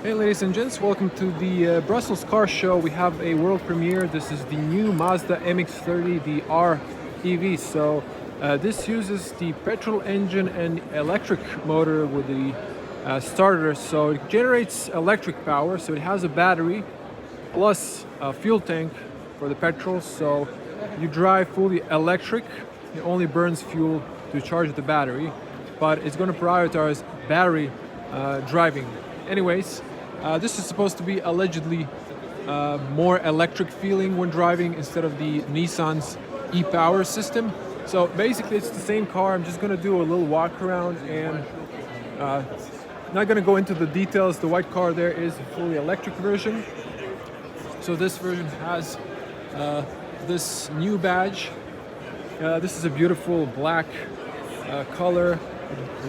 Hey ladies and gents, welcome to the Brussels car show. We have a world premiere. This is the new Mazda MX-30, the R-EV. This uses the petrol engine and electric motor with the starter. So it generates electric power, so it has a battery plus a fuel tank for the petrol. So you drive fully electric, it only burns fuel to charge the battery, but it's going to prioritize battery driving. Anyways, this is supposed to be allegedly more electric feeling when driving instead of the Nissan's e-power system. So basically it's the same car. I'm just going to do a little walk around and not going to go into the details. The white car there is a fully electric version. So this version has this new badge. This is a beautiful black color,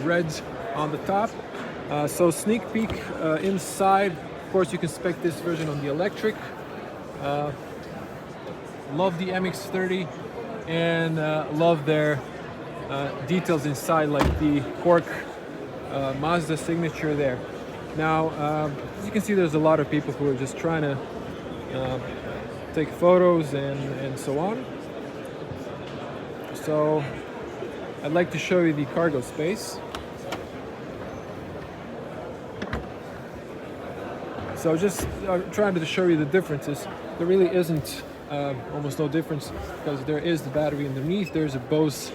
red on the top. So sneak peek inside. Of course, you can spec this version on the electric. Love the MX-30 and love their details inside, like the cork Mazda signature there. Now, as you can see, there's a lot of people who are just trying to take photos and so on. So I'd like to show you the cargo space. So just trying to show you the differences. There really isn't almost no difference because there is the battery underneath. There's a Bose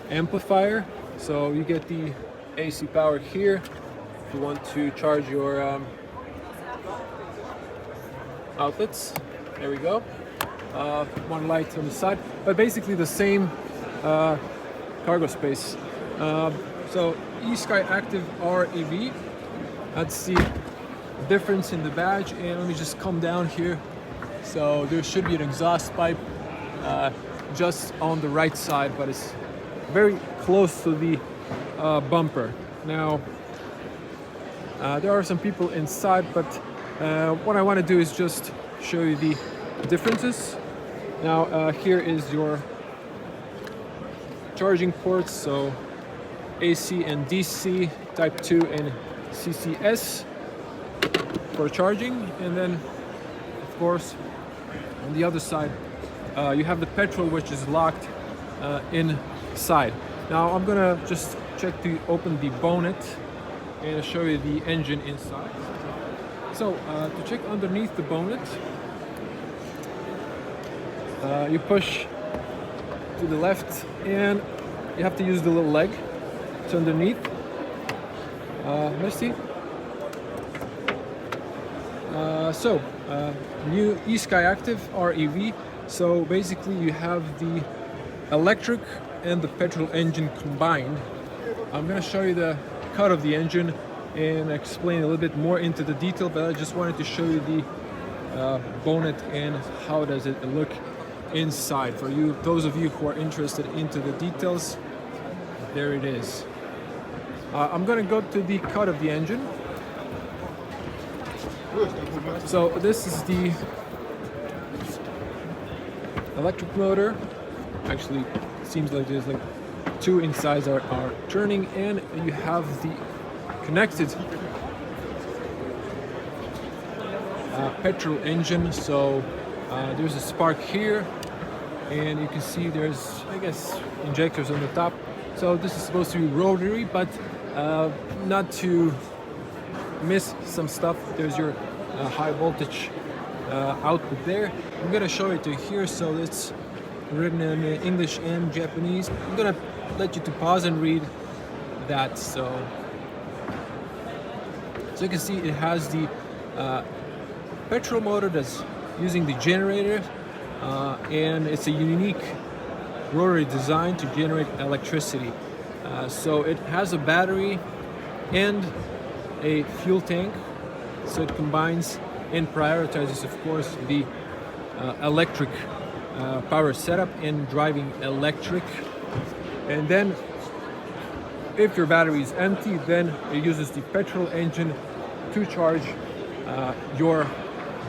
amplifier, so you get the AC power here if you want to charge your outlets. There we go. One light on the side, but basically the same cargo space. So e-skyactiv R-EV. That's the difference in the badge. And let me just come down here. So there should be an exhaust pipe just on the right side, but it's very close to the bumper. Now there are some people inside, but what I want to do is just show you the differences. Now here is your charging ports, so AC and DC, type 2 and CCS for charging. And then of course on the other side you have the petrol, which is locked inside. Now I'm gonna just check to open the bonnet and show you the engine inside. So to check underneath the bonnet, you push to the left and you have to use the little leg. It's underneath. Let's see. New e-skyactiv R-EV. So basically you have the electric and the petrol engine combined. I'm going to show you the cut of the engine and explain a little bit more into the detail, but I just wanted to show you the bonnet and how does it look inside. For you, those of you who are interested into the details, there it is. I'm going to go to the cut of the engine. So this is the electric motor. Actually, it seems like there's like two insides are turning, and you have the connected petrol engine. So there's a spark here, and you can see there's, I guess, injectors on the top. So this is supposed to be rotary, but not to miss some stuff, there's your high voltage output there. I'm gonna show it to here, so it's written in English and Japanese. I'm gonna let you to pause and read that. So you can see it has the petrol motor that's using the generator, and it's a unique rotary design to generate electricity. So it has a battery and a fuel tank, so it combines and prioritizes, of course, the electric power setup and driving electric. And then if your battery is empty, then it uses the petrol engine to charge your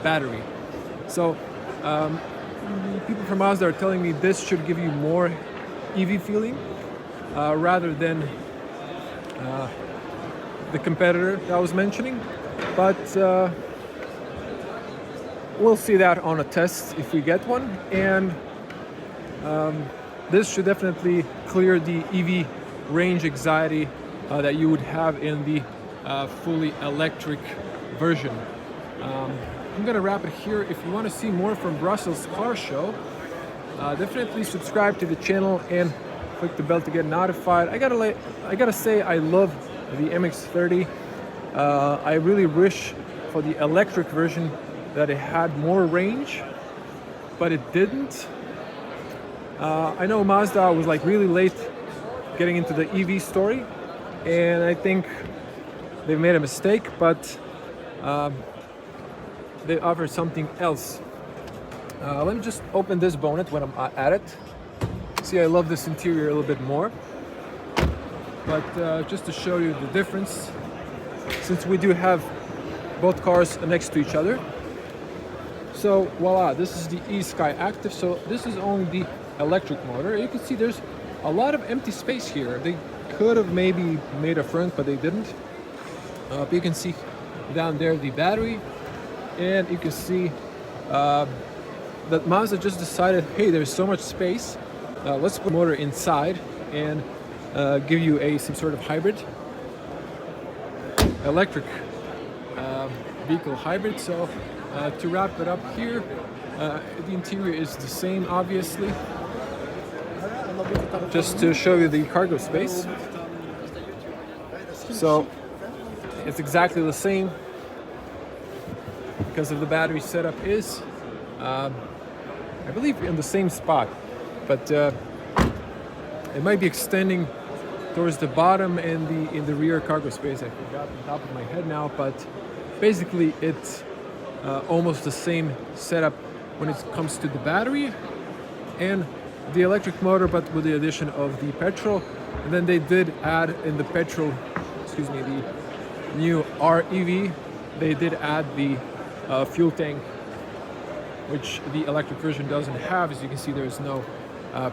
battery. So people from Mazda are telling me this should give you more EV feeling rather than the competitor that I was mentioning. but we'll see that on a test if we get one. And this should definitely clear the EV range anxiety that you would have in the fully electric version. I'm gonna wrap it here. If you want to see more from Brussels Car Show, definitely subscribe to the channel and click the bell to get notified. I gotta say, I love the MX-30. I really wish for the electric version that it had more range, but it didn't. I know Mazda was like really late getting into the EV story, and I think they made a mistake, but they offer something else. Let me just open this bonnet when I'm at it. See, I love this interior a little bit more, but just to show you the difference, since we do have both cars next to each other. So voila, this is the e-skyactiv. So this is only the electric motor. You can see there's a lot of empty space here. They could have maybe made a front, but they didn't. But you can see down there the battery, and you can see that Mazda just decided, hey, there's so much space, let's put a motor inside and give you some sort of hybrid, electric vehicle hybrid. So to wrap it up here, the interior is the same, obviously. Just to show you the cargo space. So it's exactly the same because of the battery setup is, I believe, in the same spot, but it might be extending towards the bottom and in the rear cargo space. I forgot the top of my head now, but basically it's almost the same setup when it comes to the battery and the electric motor, but with the addition of the petrol. And then they did add in the petrol, the new R-EV, they did add the fuel tank, which the electric version doesn't have. As you can see, there's no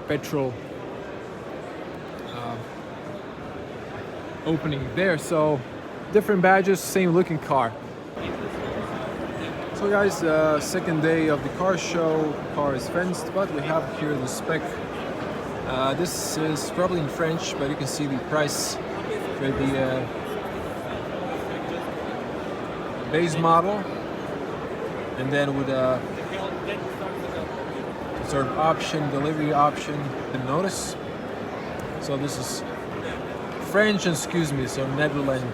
petrol opening there. So different badges, same looking car. So guys, second day of the car show. The car is fenced, but we have here the spec. This is probably in French, but you can see the price for the base model, and then with a sort of option, delivery option, the notice. So this is French, excuse me, so Netherlands,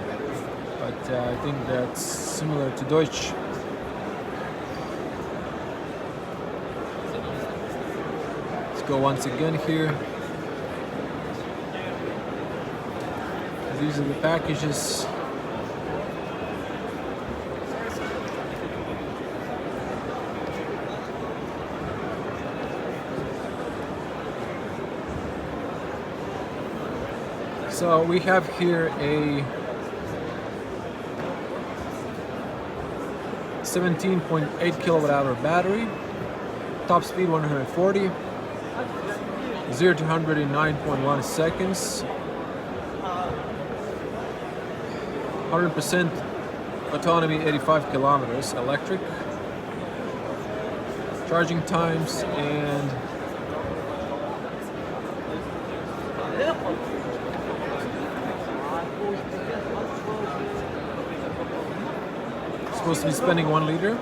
but I think that's similar to Deutsch. Let's go once again here. These are the packages. So we have here a 17.8 kilowatt hour battery, top speed 140, 0 to 100 in 9.1 seconds, 100% autonomy, 85 kilometers, electric, charging times, and supposed to be spending 1 liter.